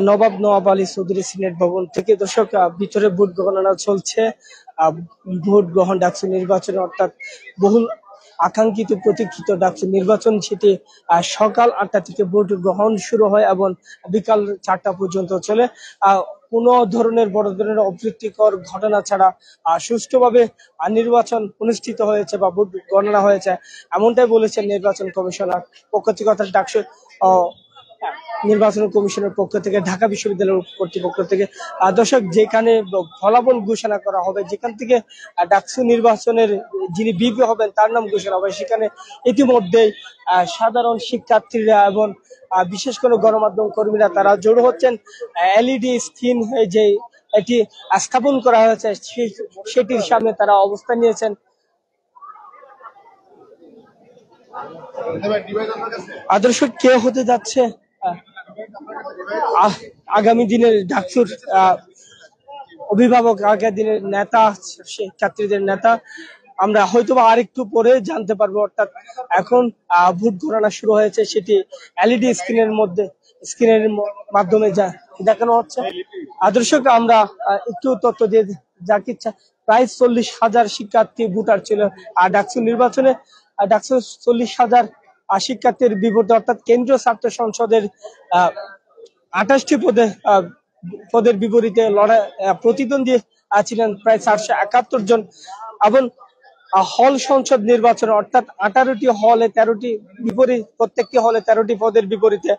Nawab Nawab Ali Chowdhury senate ভবন থেকে। দর্শক, ভিতরে ভোট গণনা চলছে। ভোট গ্রহণ ডাকসু নির্বাচনে, অর্থাৎ বহুল আকাঙ্ক্ষিত প্রতীক্ষিত ডাকসু নির্বাচন, সেটি সকাল 8টা থেকে ভোট গ্রহণ শুরু হয় এবং বিকাল 4টা পর্যন্ত চলে। কোনো ধরনের বড় ধরনের অপ্রীতিকর ঘটনা ছাড়া সুষ্ঠুভাবে নির্বাচন অনুষ্ঠিত হয়েছে বা ভোট গণনা হয়েছে, এমনটাই বলেছেন নির্বাচন কমিশনার পক্ষ থেকে, অর্থাৎ ডাকসু নির্বাচন কমিশনের পক্ষ থেকে, ঢাকা বিশ্ববিদ্যালয়ের কর্তৃপক্ষ থেকে। দর্শক, যেখানে ফলাফল ঘোষণা করা হবে, যেখান থেকে ডাকসু নির্বাচনের যিনি বিপি হবেন তার নাম ঘোষণা হবে, সেখানে ইতিমধ্যেই সাধারণ শিক্ষার্থীরা এবং বিশেষ করে গণমাধ্যম কর্মীরা তারা জড়ো হচ্ছেন। এলইডি স্ক্রিন যে এটি স্থাপন করা হয়েছে সেটির সামনে তারা অবস্থান নিয়েছেন। আদর্শ কে হতে যাচ্ছে আগামী দিনের ডাকসুর অভিভাবক, আগামী দিনের নেতা, শিক্ষার্থীদের নেতা, আমরা হয়তোবা আরেকটু পরে জানতে পারবো। অর্থাৎ এখন ভোট গণনা শুরু হয়েছে, সেটি এলইডি স্ক্রিনের মাধ্যমে যা দেখানো হচ্ছে। দর্শক, আমরা একটু তথ্য দিয়ে যাকে ইচ্ছা, প্রায় 40,000 শিক্ষার্থী ভোটার ছিল ডাকসু নির্বাচনে। ডাকসু 40,000 শিক্ষার্থীর বিপরীতে, অর্থাৎ কেন্দ্রীয় ছাত্র সংসদের 28টি পদের বিপরীতে প্রতিদ্বন্দ্বী ছিলেন প্রায় 471 জন। এবং হল সংসদ নির্বাচন, অর্থাৎ 18টি হলে 13টি প্রত্যেকটি হলে 13টি পদের বিপরীতে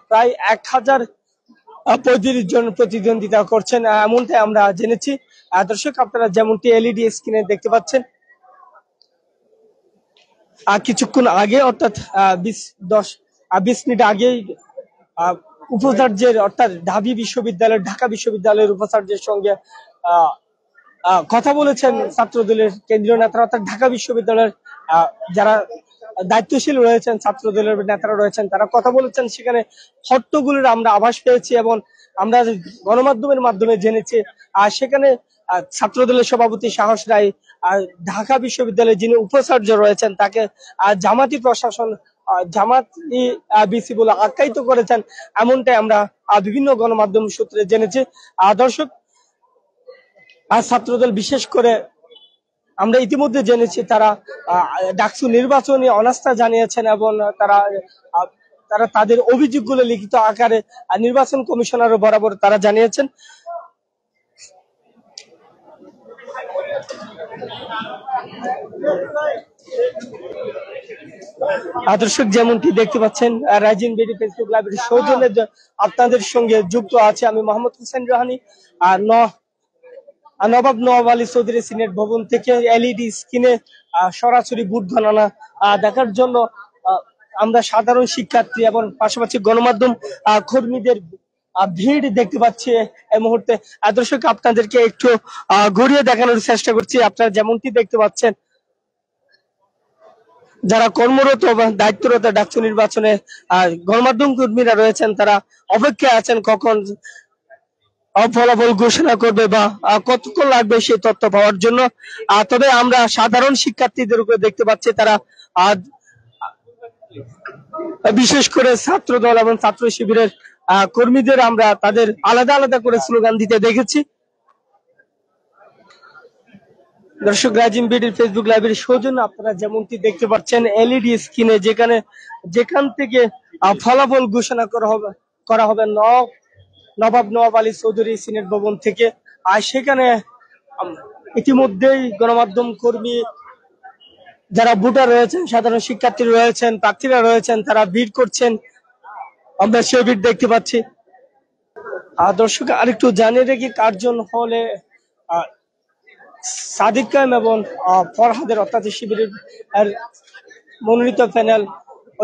প্রায় 1035 জন প্রতিদ্বন্দ্বিতা করছেন, এমনটাই আমরা জেনেছি। দর্শক, আপনারা যেমনটি এলইডি স্ক্রিনে দেখতে পাচ্ছেন, কিছুক্ষণ আগে, অর্থাৎ 20 মিনিট আগেই উপাচার্যের, অর্থাৎ ঢাকা বিশ্ববিদ্যালয়ের উপাচার্যের সঙ্গে কথা বলেছেন ছাত্রদলের কেন্দ্রীয় নেতারা, অর্থাৎ ঢাকা বিশ্ববিদ্যালয়ের যারা দায়িত্বশীল রয়েছেন, ছাত্রদলের নেতারা রয়েছেন, তারা কথা বলেছেন। সেখানে হট্টগোলের আমরা আভাস পেয়েছি এবং আমরা গণমাধ্যমের মাধ্যমে জেনেছি। সেখানে ছাত্রদলের সভাপতি সাহস রায় ঢাকা বিশ্ববিদ্যালয়ের যিনি উপাচার্য রয়েছেন তাকে জামাতি প্রশাসন, জামাতি বিসি বলে আখ্যায়িত করেছেন, এমনটাই আমরা বিভিন্ন গণমাধ্যম সূত্রে জেনেছি। দর্শক, ছাত্রদল বিশেষ করে আমরা ইতিমধ্যে জেনেছি তারা ডাকসু নির্বাচনে অনাস্থা জানিয়েছেন এবং তারা তাদের অভিযোগগুলো লিখিত আকারে নির্বাচন কমিশনার বরাবর তারা জানিয়েছেন। দর্শক, যেমনটি দেখতে পাচ্ছেন, রাইজিং বিডি ফেসবুক লাইভের সৌজন্যে আপনাদের সঙ্গে যুক্ত আছে আমি মোহাম্মদ হোসেন রোহানি। নবাব নওয়াব আলী চৌধুরী সিনেট ভবন থেকে এলইডি স্ক্রিনে সরাসরি ভোট গণনা দেখার জন্য আমরা সাধারণ শিক্ষার্থী এবং পাশাপাশি গণমাধ্যম কর্মীদের ভিড় দেখতে পাচ্ছি এই মুহূর্তে। দর্শক, আপনাদেরকে একটু ঘুরিয়ে দেখানোর চেষ্টা করছি। আপনারা যেমনটি দেখতে পাচ্ছেন, যারা কর্মরত বা দায়িত্বরত ডাকসু নির্বাচনে গণমাধ্যম কর্মীরা রয়েছেন, তারা অপেক্ষায় আছেন কখন ফলাফল ঘোষণা করবে বা কতক্ষণ লাগবে সেই তথ্য পাওয়ার জন্য। তবে আমরা সাধারণ শিক্ষার্থীদের উপরে দেখতে পাচ্ছি, তারা বিশেষ করে ছাত্র দল এবং ছাত্র শিবিরের কর্মীদের আমরা তাদের আলাদা আলাদা করে স্লোগান দিতে দেখেছি। দর্শক, রাইজিং বিডির ফেসবুক লাইভের সৌজন্য আপনারা যেমনটি দেখতে পাচ্ছেন এলইডি স্ক্রিনে, যেখান থেকে ফলাফল ঘোষণা করা হবে নবাব নওয়াব আলী চৌধুরী সিনেট ভবন থেকে। আর সেখানে ইতিমধ্যেই গণমাধ্যম কর্মী, যারা ভোটার রয়েছেন, সাধারণ শিক্ষার্থী রয়েছেন, প্রার্থীরা রয়েছেন, তারা ভিড় করছেন, আমরা সেই ভিড় দেখতে পাচ্ছি। দর্শক, আরেকটু জানিয়ে রেখে, কার্জন হলে সাদিক কায়েম এবং ফরহাদের, অর্থাৎ শিবিরের মনোনীত প্যানেল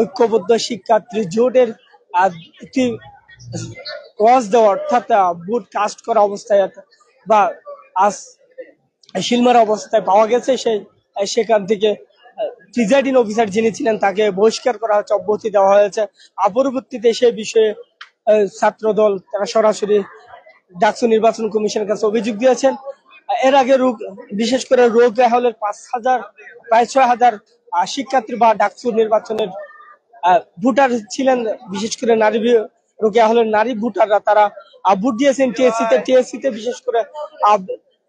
ঐক্যবদ্ধ শিক্ষার্থী জোটের একটি ক্রস দেওয়া, অর্থাৎ ভোট কাস্ট করা অবস্থায় বা শিলমার অবস্থায় পাওয়া গেছে। সেখান থেকে প্রিজাইডিং অফিসার যিনি ছিলেন তাকে বহিষ্কার করা হয়েছে, অব্যাহতি দেওয়া হয়েছে। পরবর্তীতে সেই বিষয়ে ছাত্র দল তারা সরাসরি ডাকসু নির্বাচন কমিশনের কাছে অভিযোগ দিয়েছেন। এর আগে বিশেষ করে রোগা হলের প্রায় 6,000 শিক্ষার্থী বা ডাকসু নির্বাচনের ভোটার ছিলেন, বিশেষ করে নারী রোকেয়া হলের নারী ভোটাররা তারা ভোট দিয়েছেন টিএসসিতে বিশেষ করে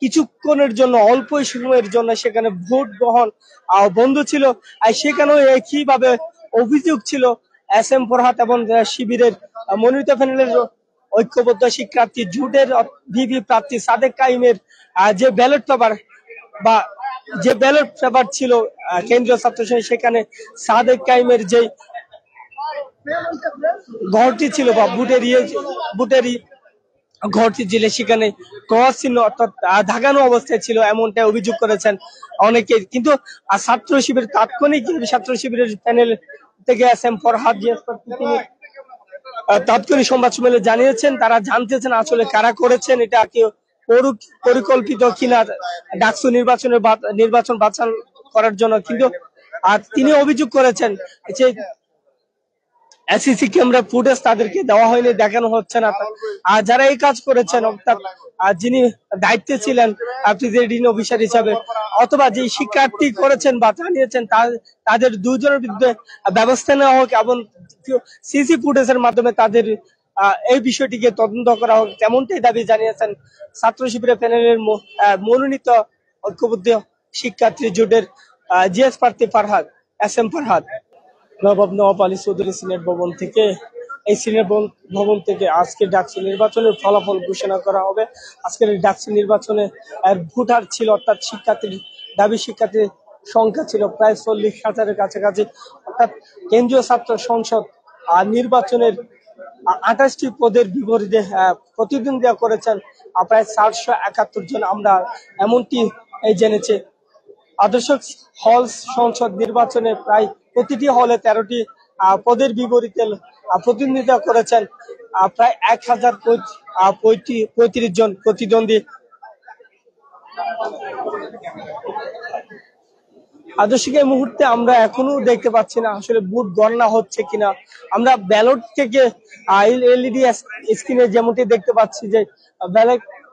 কিছুক্ষণের জন্য অল্প সময়ের জন্য সেখানে ভোট গ্রহণ বন্ধ ছিল। আর সেখানেও একইভাবে অভিযোগ ছিল SM ফরহাদ এবং শিবিরের মনোনীত প্যানেলের ঐক্যবদ্ধ শিক্ষার্থী জোটের ভিভি প্রার্থী সাদেক কাইমের যে ব্যালট পেপার বা যে ব্যালট পেপার ছিল কেন্দ্রীয় ছাত্র সংসদ, সেখানে সাদেক কাইমের যে ঘরটি ছিল বা বুটেরই ঘরটি ছিল সেখানে ক্রস চিহ্ন অর্থাৎ দাগানো অবস্থায় ছিল, এমনটা অভিযোগ করেছেন অনেকে। কিন্তু ছাত্র শিবির তাৎক্ষণিক ছাত্র শিবিরের প্যানেল থেকে SM ফরহাদ তিনি তাৎক্ষণিক সংবাদ সম্মেলনে জানিয়েছেন তারা জানতেছেন আসলে কারা করেছেন, এটা কেউ পরিকল্পিত কিনা ডাকসু নির্বাচন বাছাই করার জন্য। কিন্তু তিনি অভিযোগ করেছেন যে SCC ক্যামেরা ফুটেজ তাদেরকে দেওয়া হয়নি, দেখানো হচ্ছে না। আর যারা এই কাজ করেছেন অর্থাৎ যিনি দায়িত্বে ছিলেন প্রিজাইডিং অফিসার হিসাবে অথবা যে শিক্ষার্থী করেছেন বা জানিয়েছেন তাদের দুজনের বিরুদ্ধে ব্যবস্থা নেওয়া হোক এবং সিসি ফুটেজের মাধ্যমে তাদের এই বিষয়টিকে তদন্ত করা হোক, তেমনটাই দাবি জানিয়েছেন ছাত্র শিবিরের প্যানেলের মনোনীত ঐক্যবদ্ধ শিক্ষার্থী জোটের জিএস প্রার্থী SM ফরহাদ। নবাব আলী চৌধুরী সিনেট ভবন থেকে এই সিনেট ভবন থেকে আজকে ডাকসু নির্বাচনের ফলাফল ঘোষণা করা হবে। আজকের ডাকসু নির্বাচনে ভোটার ছিল অর্থাৎ শিক্ষার্থীর সংখ্যা ছিল প্রায় 40,000-এর কাছাকাছি। অর্থাৎ কেন্দ্রীয় ছাত্র সংসদ নির্বাচনের 28টি পদের বিপরীতে প্রতিদ্বন্দ্বিতা করেছেন প্রায় 471 জন। আমরা এমনটি জেনেছি আদর্শ হল সংসদ নির্বাচনে প্রায় প্রতিটি হলে 13টি পদের বিপরীতে প্রতিদ্বন্দ্বিতা করেছেন প্রায় 1035 জন প্রতিদ্বন্দ্বী। আদর্শিক এই মুহূর্তে আমরা এখনো দেখতে পাচ্ছি না আসলে ভোট গণনা হচ্ছে কিনা। আমরা ব্যালট থেকে LED স্ক্রিনে যেমনটি দেখতে পাচ্ছি যে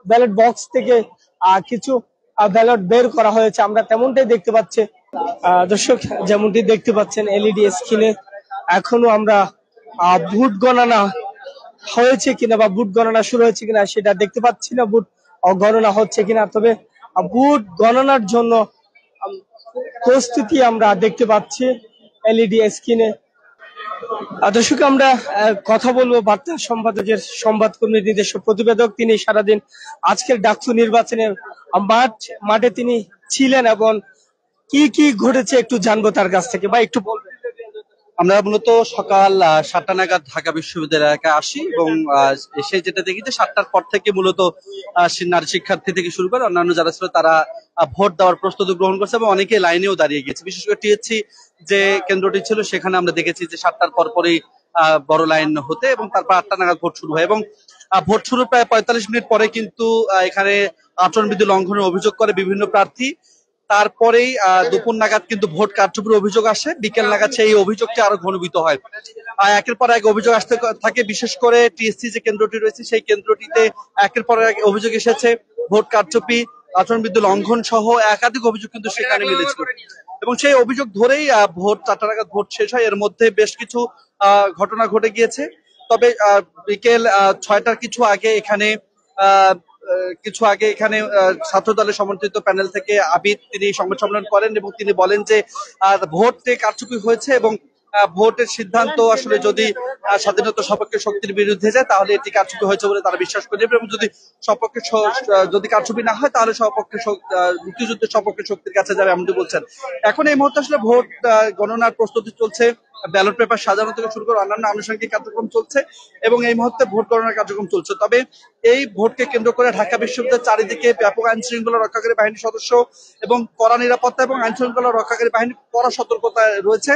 ব্যালট বক্স থেকে কিছু ব্যালট বের করা হয়েছে, আমরা তেমনটাই দেখতে পাচ্ছি। দর্শক যেমনটি দেখতে পাচ্ছেন LED স্ক্রিনে এখনো আমরা ভোট গণনা হয়েছে কিনা বা ভোট গণনা শুরু হয়েছে কিনা সেটা দেখতে পাচ্ছি না, ভোট গণনা হচ্ছে কিনা। তবে ভোট গণনার জন্য প্রস্তুতি আমরা দেখতে পাচ্ছি LED স্ক্রিনে। দর্শক আমরা কথা বলবো বার্তা সম্পাদকের সংবাদকর্মী নিজস্ব প্রতিবেদক, তিনি সারাদিন আজকের ডাকসু নির্বাচনের মাঠে তিনি ছিলেন এবং কি ঘটেছে একটু জানবো তার কাছ থেকে। বা একটু বলবেন? আমরা মূলত সকাল 7টা নাগাদ ঢাকা বিশ্ববিদ্যালয় এলাকায় আসি এবং এসে যেটা দেখি যে 7টার পর থেকে মূলত নারী শিক্ষার্থী থেকে শুরু করে অন্যান্য যারা ছিল তারা ভোট দেওয়ার প্রস্তুতি গ্রহণ করছে এবং অনেকে লাইনেও দাঁড়িয়ে গেছে। বিশেষ করে টিএসসি যে কেন্দ্রটি ছিল সেখানে আমরা দেখেছি যে 7টার পরপরই বড় লাইন হতে এবং তারপর 8টা নাগাদ ভোট শুরু হয় এবং ভোট শুরু প্রায় 45 মিনিট পরে কিন্তু এখানে আচরণবিধি লঙ্ঘনের অভিযোগ করে বিভিন্ন প্রার্থী। তারপরেই দুপুর নাগাদ কিন্তু ভোট কারচুপির অভিযোগ আসে, বিকেল নাগাদ সেই অভিযোগটি আরো ঘনীভূত হয়। একের পর এক অভিযোগ আসতে থাকে, বিশেষ করে টিএসসি যে কেন্দ্রটি রয়েছে সেই কেন্দ্রটিতে একের পর এক অভিযোগ এসেছে, ভোট কারচুপি, আচরণবিধি লঙ্ঘন সহ একাধিক অভিযোগ কিন্তু সেখানে মিলেছিল এবং সেই অভিযোগ ধরেই ভোট 4টা নাগাদ ভোট শেষ হয়। এর মধ্যে বেশ কিছু ঘটনা ঘটে গিয়েছে। তবে বিকেল 6টার কিছু আগে এখানে ছাত্র দলের সমর্থিত প্যানেল থেকে আবিদ তিনি সংবাদ সম্মেলন করেন এবং তিনি বলেন যে ভোটে কারচুপি হয়েছে এবং ভোটের সিদ্ধান্ত আসলে যদি স্বাধীনতা সপক্ষে শক্তির বিরুদ্ধে যায় তাহলে এটি কারচুপি হয়েছে বলে তারা বিশ্বাস করে এবং যদি কারচুপি না হয় তাহলে মুক্তিযুদ্ধের সপক্ষে শক্তির কাছে যাবে এমনটি বলছেন। এখন এই মুহূর্তে আসলে ভোট গণনার প্রস্তুতি চলছে, ব্যালট পেপার সাজানো থেকে শুরু করে অন্যান্য আনুষঙ্গিক কার্যক্রম চলছে এবং এই মুহূর্তে ভোট গণনার কার্যক্রম চলছে। তবে এই ভোটকে কেন্দ্র করে ঢাকা বিশ্ববিদ্যালয়ের চারিদিকে ব্যাপক আইন শৃঙ্খলা রক্ষাকারী বাহিনীর সদস্য এবং কড়া নিরাপত্তা এবং আইন শৃঙ্খলা রক্ষাকারী বাহিনীর কড়া সতর্কতা রয়েছে।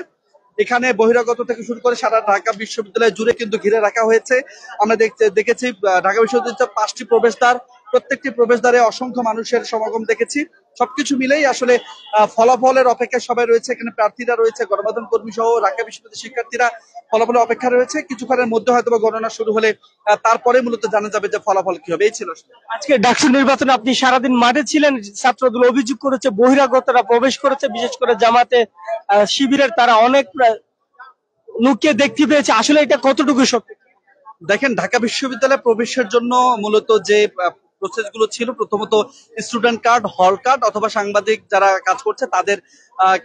এখানে বহিরাগত থেকে শুরু করে সারা ঢাকা বিশ্ববিদ্যালয় জুড়ে কিন্তু ঘিরে রাখা হয়েছে। আমরা দেখেছি ঢাকা বিশ্ববিদ্যালয়ের 5টি প্রবেশদ্বার, প্রত্যেকটি প্রবেশদ্বারে অসংখ্য মানুষের সমাগম দেখেছি। সবকিছু মিলেই আসলে ফলাফলের অপেক্ষায় সবাই রয়েছে, এখানে প্রার্থীরা রয়েছে, গণমাধ্যম কর্মী সহ ঢাকা বিশ্ববিদ্যালয়ের শিক্ষার্থীরা ফলাফলের অপেক্ষা রয়েছে। কিছুক্ষণের মধ্যে হয়তো গণনা শুরু হলে তারপরে মূলত জানা যাবে যে ফলাফল কি হবে। এই ছিল আজকে ডাকসু নির্বাচনে আপনি সারাদিন মাঠে ছিলেন, ছাত্রদল অভিযোগ করেছে বহিরাগতরা প্রবেশ করেছে, বিশেষ করে জামাতে শিবিরের তারা অনেক লোককে দেখতে পেয়েছে, আসলে এটা কতটুকু সত্যি? দেখেন, ঢাকা বিশ্ববিদ্যালয়ে প্রবেশের জন্য মূলত যে প্রসেস গুলো ছিল, প্রথমত স্টুডেন্ট কার্ড, হল কার্ড অথবা সাংবাদিক যারা কাজ করছে তাদের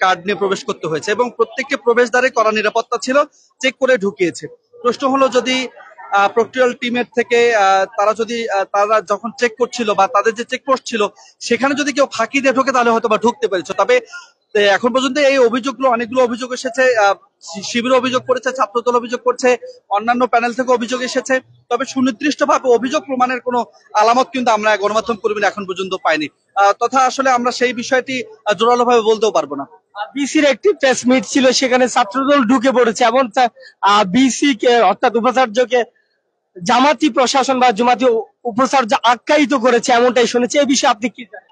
কার্ড নিয়ে প্রবেশ করতে হয়েছে এবং প্রত্যেকটি প্রবেশদ্বারে কড়া নিরাপত্তা ছিল, চেক করে ঢুকিয়েছে। প্রশ্ন হলো যদি প্রক্টোরিয়াল টিমের থেকে তারা যখন চেক করছিল বা তাদের যে চেকপোস্ট ছিল সেখানে যদি কেউ ফাঁকি দিয়ে ঢোকে তাহলে হয়তো বা ঢুকতে পেরেছে। তবে এখন পর্যন্ত এই অভিযোগগুলো, অনেকগুলো অভিযোগ এসেছে, শিবির অভিযোগ করেছে, ছাত্রদল অভিযোগ করছে, অন্যান্য প্যানেল থেকে অভিযোগ এসেছে। তবে সুনির্দিষ্টভাবে অভিযোগ প্রমাণের কোনো আলামত কিন্তু আমরা গণমাধ্যম কর্মীরা এখন পর্যন্ত পাইনি, তথা আসলে আমরা সেই বিষয়টি জোরালো ভাবে বলতেও পারবো না। বিসির একটি প্রেস মিট ছিল, সেখানে ছাত্রদল ঢুকে পড়েছে এবং বিসি কে অর্থাৎ উপাচার্যকে জামাতি প্রশাসন বা জামাতি উপাচার্য আখ্যায়িত করেছে, এমনটাই শুনেছি। এই বিষয়ে আপনি কি জানেন?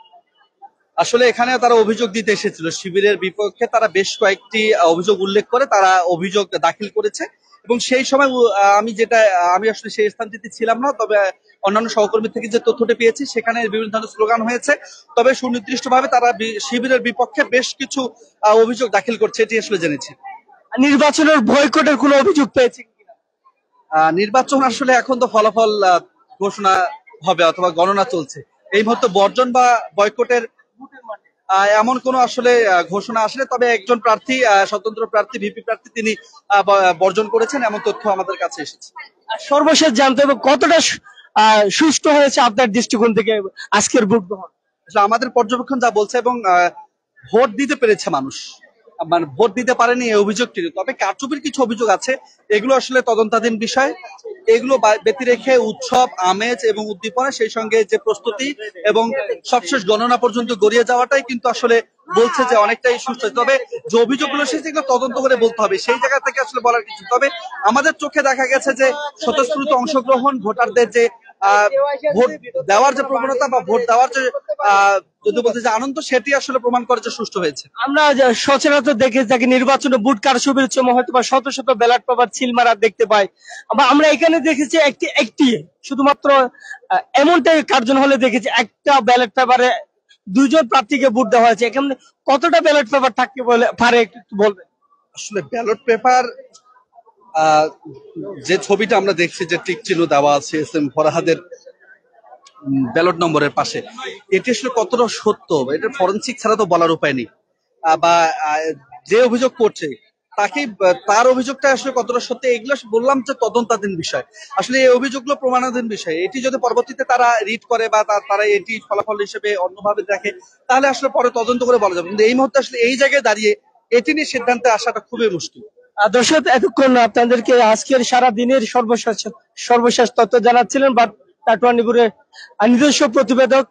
আসলে এখানে তারা অভিযোগ দিতে এসেছিল শিবিরের বিপক্ষে, তারা বেশ কয়েকটি অভিযোগ উল্লেখ করে তারা অভিযোগ দাখিল করেছে এবং সেই সময় আমি আসলে সেই স্থানটিতে ছিলাম না, তবে অন্যান্য সহকর্মী থেকে যে তথ্যটি পেয়েছি সেখানে বিভিন্ন ধরনের স্লোগান হয়েছে। তবে সুনির্দিষ্টভাবে তারা শিবিরের বিপক্ষে বেশ কিছু অভিযোগ দাখিল করছে, এটি আসলে জেনেছি। নির্বাচনের বয়কটের কোনো অভিযোগ পেয়েছে কিনা? নির্বাচন আসলে এখন তো ফলাফল ঘোষণা হবে অথবা গণনা চলছে। এই মুহূর্তে বর্জন বা বয়কটের এমন কোনো আসলে ঘোষণা আসলে, তবে একজন প্রার্থী, স্বতন্ত্র প্রার্থী, ভিপি প্রার্থী, তিনি বর্জন করেছেন এমন তথ্য আমাদের কাছে এসেছে। আর সর্বশেষ জানতে হবে কতটা সুষ্ঠু হয়েছে আপনার দৃষ্টিকোণ থেকে আজকের ভোট গ্রহণ? আসলে আমাদের পর্যবেক্ষণ যা বলছে, এবং ভোট দিতে পেরেছে মানুষ, মানে ভোট দিতে পারেনি এই অভিযোগটি। তবে কারচুপির কিছু অভিযোগ আছে, এগুলো আসলে তদন্তাধীন বিষয়। এগুলো ব্যতি রেখে উৎসব, আমেজ এবং উদ্দীপনা, সেই সঙ্গে যে প্রস্তুতি এবং সবশেষ গণনা পর্যন্ত গড়িয়ে যাওয়াটাই কিন্তু আসলে বলছে যে অনেকটাই সুস্থ। তবে যে অভিযোগগুলো এসেছে এগুলো তদন্ত করে বলতে হবে, সেই জায়গা থেকে আসলে বলার কিছু। তবে আমাদের চোখে দেখা গেছে যে স্বতঃস্ফূর্ত অংশগ্রহণ, ভোটারদের যে ভোট দেওয়ার যে প্রবণতা বা ভোট দেওয়ার যে যদি বলতে যে আনন্দ, সেটি আসলে প্রমাণ করে যে সুষ্ঠু হয়েছে। আমরা সচরাচর দেখে থাকি নির্বাচনে বুট কারচুপির সময় হয়তো বা শত শত ব্যালট পেপার সিল মারা দেখতে পাই, আবার আমরা এখানে দেখেছি একটি শুধুমাত্র এমনটাই কার্জন হলে দেখেছি একটা ব্যালট পেপারে দুজন প্রার্থীকে ভোট দেওয়া হয়েছে। এখানে কতটা ব্যালট পেপার থাকতে পারে একটু বলবেন? আসলে ব্যালট পেপার, যে ছবিটা আমরা দেখছি যে টিক চিহ্ন দেওয়া আছে এস এম ফরহাদের ব্যালট নম্বরের পাশে, এটি আসলে কতটা সত্য এটা ফরেনসিক ছাড়া তো বলার উপায় নেই। বা যে অভিযোগ করছে তাকে, তার অভিযোগটা আসলে কতটা সত্যি, এগুলো বললাম যে তদন্তাধীন বিষয়। আসলে এই অভিযোগগুলো প্রমাণাধীন বিষয়। এটি যদি পরবর্তীতে তারা রিড করে বা তারা এটি ফলাফল হিসেবে অন্যভাবে দেখে, তাহলে আসলে পরে তদন্ত করে বলা যাবে। কিন্তু এই মুহূর্তে আসলে এই জায়গায় দাঁড়িয়ে এটি নিয়ে সিদ্ধান্তে আসাটা খুবই মুশকিল। দর্শক, এতক্ষণ আপনাদেরকে আজকের সারা দিনের সর্বশেষ তথ্য জানাচ্ছিলেন বা টাটুয়ানিপুরের নিজস্ব প্রতিবেদক